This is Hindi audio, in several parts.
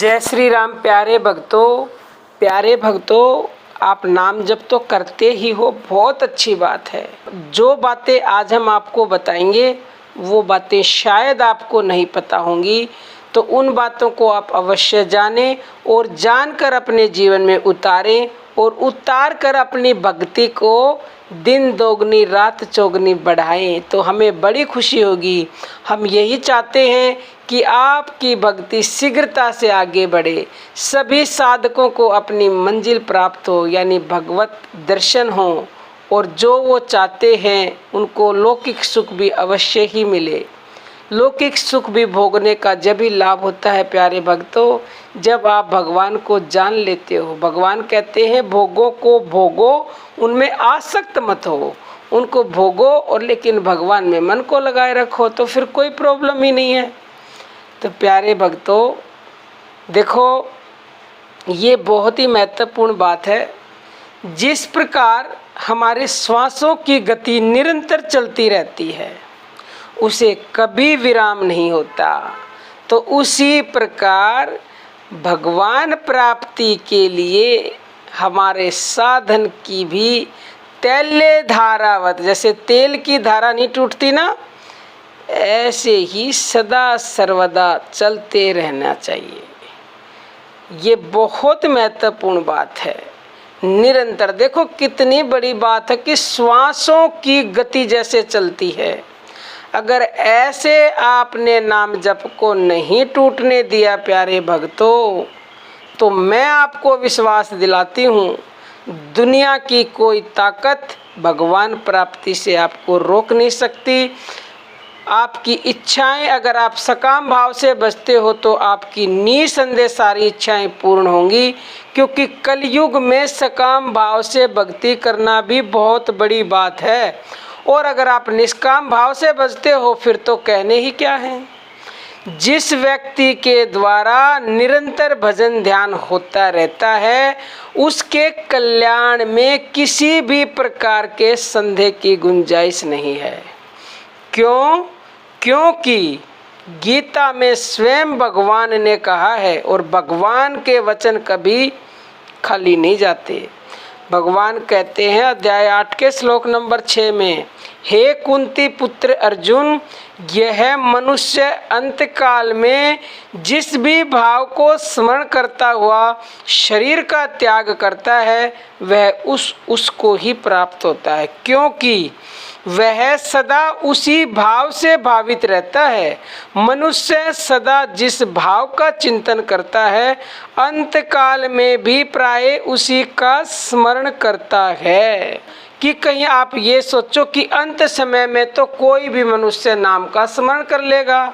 जय श्री राम। प्यारे भक्तों, आप नाम जप तो करते ही हो, बहुत अच्छी बात है। जो बातें आज हम आपको बताएंगे वो बातें शायद आपको नहीं पता होंगी, तो उन बातों को आप अवश्य जानें और जानकर अपने जीवन में उतारें और उतार कर अपनी भक्ति को दिन दोगुनी रात चौगुनी बढ़ाएं, तो हमें बड़ी खुशी होगी। हम यही चाहते हैं कि आपकी भक्ति शीघ्रता से आगे बढ़े, सभी साधकों को अपनी मंजिल प्राप्त हो, यानी भगवत दर्शन हो, और जो वो चाहते हैं उनको लौकिक सुख भी अवश्य ही मिले। लौकिक सुख भी भोगने का जब ही लाभ होता है प्यारे भक्तों, जब आप भगवान को जान लेते हो। भगवान कहते हैं भोगों को भोगो, उनमें आसक्त मत हो। उनको भोगो और लेकिन भगवान में मन को लगाए रखो, तो फिर कोई प्रॉब्लम ही नहीं है। तो प्यारे भक्तों देखो, ये बहुत ही महत्वपूर्ण बात है। जिस प्रकार हमारे श्वासों की गति निरंतर चलती रहती है, उसे कभी विराम नहीं होता, तो उसी प्रकार भगवान प्राप्ति के लिए हमारे साधन की भी तैले धारावत, जैसे तेल की धारा नहीं टूटती ना, ऐसे ही सदा सर्वदा चलते रहना चाहिए। ये बहुत महत्वपूर्ण बात है। निरंतर देखो कितनी बड़ी बात है कि श्वासों की गति जैसे चलती है। अगर ऐसे आपने नाम जप को नहीं टूटने दिया प्यारे भक्तों, तो मैं आपको विश्वास दिलाती हूँ, दुनिया की कोई ताकत भगवान प्राप्ति से आपको रोक नहीं सकती। आपकी इच्छाएं, अगर आप सकाम भाव से बचते हो तो आपकी निसंदेह सारी इच्छाएं पूर्ण होंगी, क्योंकि कलयुग में सकाम भाव से भक्ति करना भी बहुत बड़ी बात है। और अगर आप निष्काम भाव से बचते हो फिर तो कहने ही क्या है। जिस व्यक्ति के द्वारा निरंतर भजन ध्यान होता रहता है, उसके कल्याण में किसी भी प्रकार के संदेह की गुंजाइश नहीं है। क्यों? क्योंकि गीता में स्वयं भगवान ने कहा है, और भगवान के वचन कभी खाली नहीं जाते। भगवान कहते हैं अध्याय 8 के श्लोक नंबर 6 में, हे कुंती पुत्र अर्जुन, यह मनुष्य अंतकाल में जिस भी भाव को स्मरण करता हुआ शरीर का त्याग करता है, वह उसको ही प्राप्त होता है, क्योंकि वह सदा उसी भाव से भावित रहता है। मनुष्य सदा जिस भाव का चिंतन करता है, अंतकाल में भी प्राय उसी का स्मरण करता है। कि कहीं आप ये सोचो कि अंत समय में तो कोई भी मनुष्य नाम का स्मरण कर लेगा,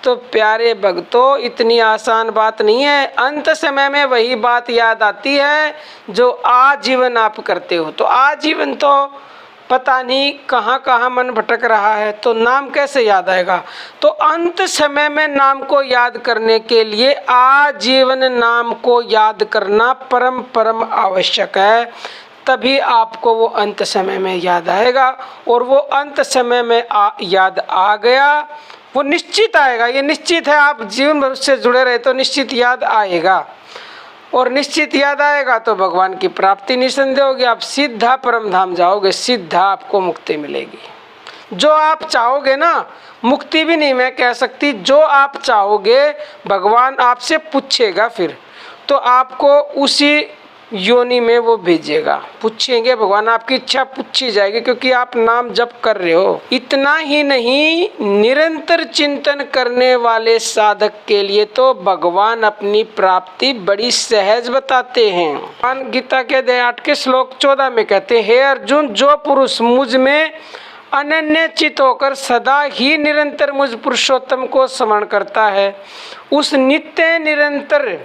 तो प्यारे भक्तों इतनी आसान बात नहीं है। अंत समय में वही बात याद आती है जो आजीवन आप करते हो। तो आजीवन तो पता नहीं कहाँ कहाँ मन भटक रहा है, तो नाम कैसे याद आएगा। तो अंत समय में नाम को याद करने के लिए आजीवन नाम को याद करना परम आवश्यक है, तभी आपको वो अंत समय में याद आएगा। और वो अंत समय में याद आ गया, वो निश्चित आएगा। ये निश्चित है, आप जीवन भर से जुड़े रहे तो निश्चित याद आएगा, और निश्चित याद आएगा तो भगवान की प्राप्ति निसंदेह होगी। आप सीधा परम धाम जाओगे, सीधा आपको मुक्ति मिलेगी। जो आप चाहोगे ना, मुक्ति भी नहीं मैं कह सकती, जो आप चाहोगे भगवान आपसे पूछेगा, फिर तो आपको उसी योनि में वो भेजेगा। पूछेंगे भगवान, आपकी इच्छा पूछी जाएगी, क्योंकि आप नाम जप कर रहे हो। इतना ही नहीं, निरंतर चिंतन करने वाले साधक के लिए तो भगवान अपनी प्राप्ति बड़ी सहज बताते हैं। भगवान गीता के अध्याय 8 के श्लोक 14 में कहते हैं, हे अर्जुन, जो पुरुष मुझ में अनन्य चित होकर सदा ही निरंतर मुझ पुरुषोत्तम को स्मरण करता है, उस नित्य निरंतर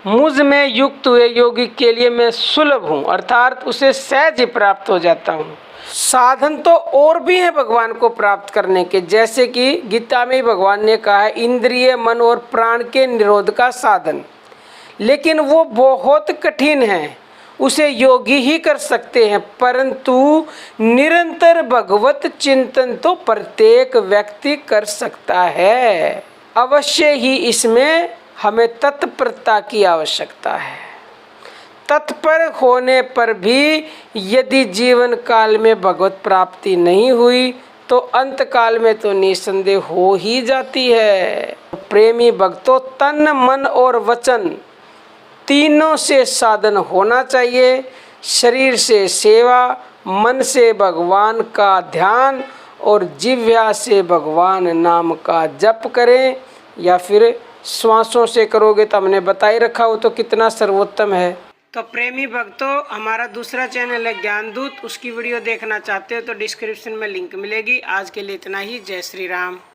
मुझ में युक्त हुए योगी के लिए मैं सुलभ हूँ, अर्थात उसे सहज ही प्राप्त हो जाता हूँ। साधन तो और भी है भगवान को प्राप्त करने के, जैसे कि गीता में भगवान ने कहा है इंद्रिय मन और प्राण के निरोध का साधन, लेकिन वो बहुत कठिन है, उसे योगी ही कर सकते हैं। परंतु निरंतर भगवत चिंतन तो प्रत्येक व्यक्ति कर सकता है। अवश्य ही इसमें हमें तत्परता की आवश्यकता है। तत्पर होने पर भी यदि जीवन काल में भगवत प्राप्ति नहीं हुई तो अंत काल में तो निसंदेह हो ही जाती है। प्रेमी भक्तों, तन मन और वचन तीनों से साधन होना चाहिए। शरीर से सेवा, मन से भगवान का ध्यान और जिह्वा से भगवान नाम का जप करें, या फिर श्वासों से करोगे तो हमने बता ही रखा हो तो कितना सर्वोत्तम है। तो प्रेमी भक्तों, हमारा दूसरा चैनल है ज्ञान दूत, उसकी वीडियो देखना चाहते हो तो डिस्क्रिप्शन में लिंक मिलेगी। आज के लिए इतना ही। जय श्री राम।